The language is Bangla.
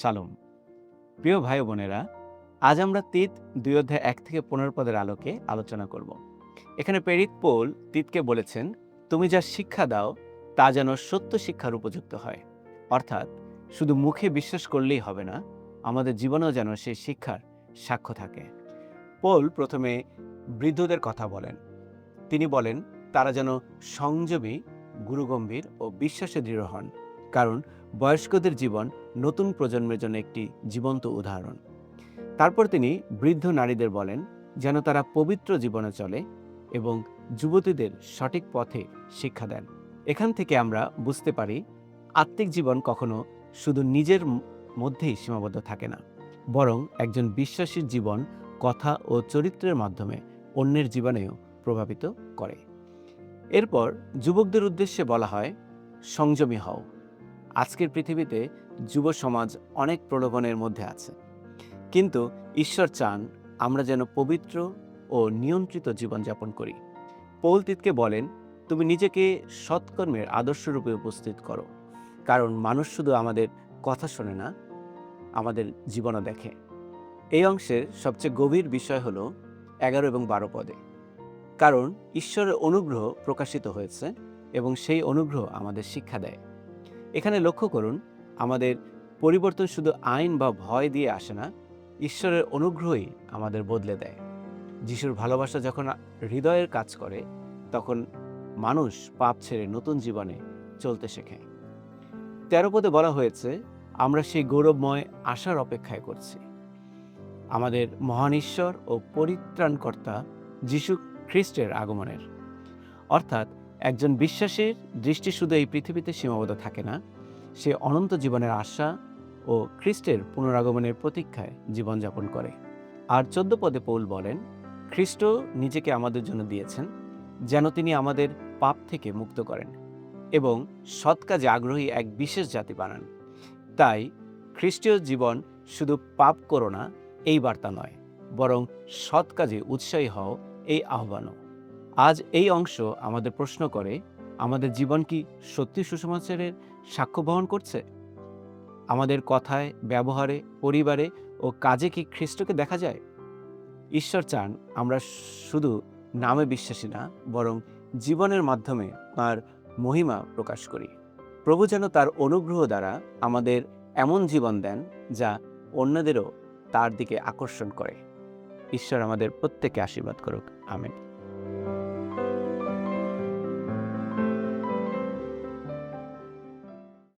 শালোম। প্রিয় ভাই ও বোনেরা, আজ আমরা তীত ২ অধ্যায় ১ থেকে ১৫ পদের আলোকে আলোচনা করব। এখানে প্রেরিত পৌল তীতকে বলেছেন, তুমি যা শিক্ষা দাও তা যেন সত্য শিক্ষার উপযুক্ত হয়। অর্থাৎ শুধু মুখে বিশ্বাস করলেই হবে না, আমাদের জীবনেও যেন সেই শিক্ষার সাক্ষ্য থাকে। পৌল প্রথমে বৃদ্ধদের কথা বলেন। তিনি বলেন তারা যেন সংযমী, গুরুগম্ভীর ও বিশ্বাসে দৃঢ় হন, কারণ বয়স্কদের জীবন নতুন প্রজন্মের জন্য একটি জীবন্ত উদাহরণ। তারপর তিনি বৃদ্ধ নারীদের বলেন যেন তারা পবিত্র জীবনে চলে এবং যুবতীদের সঠিক পথে শিক্ষা দেন। এখান থেকে আমরা বুঝতে পারি আত্মিক জীবন কখনো শুধু নিজের মধ্যেই সীমাবদ্ধ থাকে না, বরং একজন বিশ্বাসীর জীবন কথা ও চরিত্রের মাধ্যমে অন্যের জীবনেও প্রভাবিত করে। এরপর যুবকদের উদ্দেশ্যে বলা হয়, সংযমী হও। আজকের পৃথিবীতে যুব সমাজ অনেক প্রলোভনের মধ্যে আছে, কিন্তু ঈশ্বর চান আমরা যেন পবিত্র ও নিয়ন্ত্রিত জীবনযাপন করি। পৌল তীতকে বলেন, তুমি নিজেকে সৎকর্মের আদর্শরূপে উপস্থিত করো, কারণ মানুষ শুধু আমাদের কথা শোনে না, আমাদের জীবনও দেখে। এই অংশের সবচেয়ে গভীর বিষয় হলো 11 এবং 12 পদে, কারণ ঈশ্বরের অনুগ্রহ প্রকাশিত হয়েছে এবং সেই অনুগ্রহ আমাদের শিক্ষা দেয়। এখানে লক্ষ্য করুন, আমাদের পরিবর্তন শুধু আইন বা ভয় দিয়ে আসে না, ঈশ্বরের অনুগ্রহই আমাদের বদলে দেয়। যিশুর ভালোবাসা যখন হৃদয়ের কাজ করে, তখন মানুষ পাপ ছেড়ে নতুন জীবনে চলতে শেখে। 13 পদে বলা হয়েছে, আমরা সেই গৌরবময় আশার অপেক্ষায় করছি, আমাদের মহান ঈশ্বর ও পরিত্রাণকর্তা যিশু খ্রিস্টের আগমনের। অর্থাৎ একজন বিশ্বাসীর দৃষ্টি শুধু এই পৃথিবীতে সীমাবদ্ধ থাকে না, সে অনন্ত জীবনের আশা ও খ্রিস্টের পুনরাগমনের প্রতীক্ষায় জীবনযাপন করে। আর 14 পদে পৌল বলেন, খ্রিস্ট নিজেকে আমাদের জন্য দিয়েছেন যেন তিনি আমাদের পাপ থেকে মুক্ত করেন এবং সৎ কাজে আগ্রহী এক বিশেষ জাতি বানান। তাই খ্রিস্টীয় জীবন শুধু পাপ করো না এই বার্তা নয়, বরং সৎ কাজে উৎসাহী হও এই আহ্বানও। আজ এই অংশ আমাদের প্রশ্ন করে, আমাদের জীবন কি সত্যি সুসমাচারের সাক্ষ্য বহন করছে? আমাদের কথায়, ব্যবহারে, পরিবারে ও কাজে কি খ্রিস্টকে দেখা যায়? ঈশ্বর চান আমরা শুধু নামে বিশ্বাসী না, বরং জীবনের মাধ্যমে তাঁর মহিমা প্রকাশ করি। প্রভু যেন তার অনুগ্রহ দ্বারা আমাদের এমন জীবন দেন যা অন্যদেরও তার দিকে আকর্ষণ করে। ঈশ্বর আমাদের প্রত্যেককে আশীর্বাদ করুক। আমেন।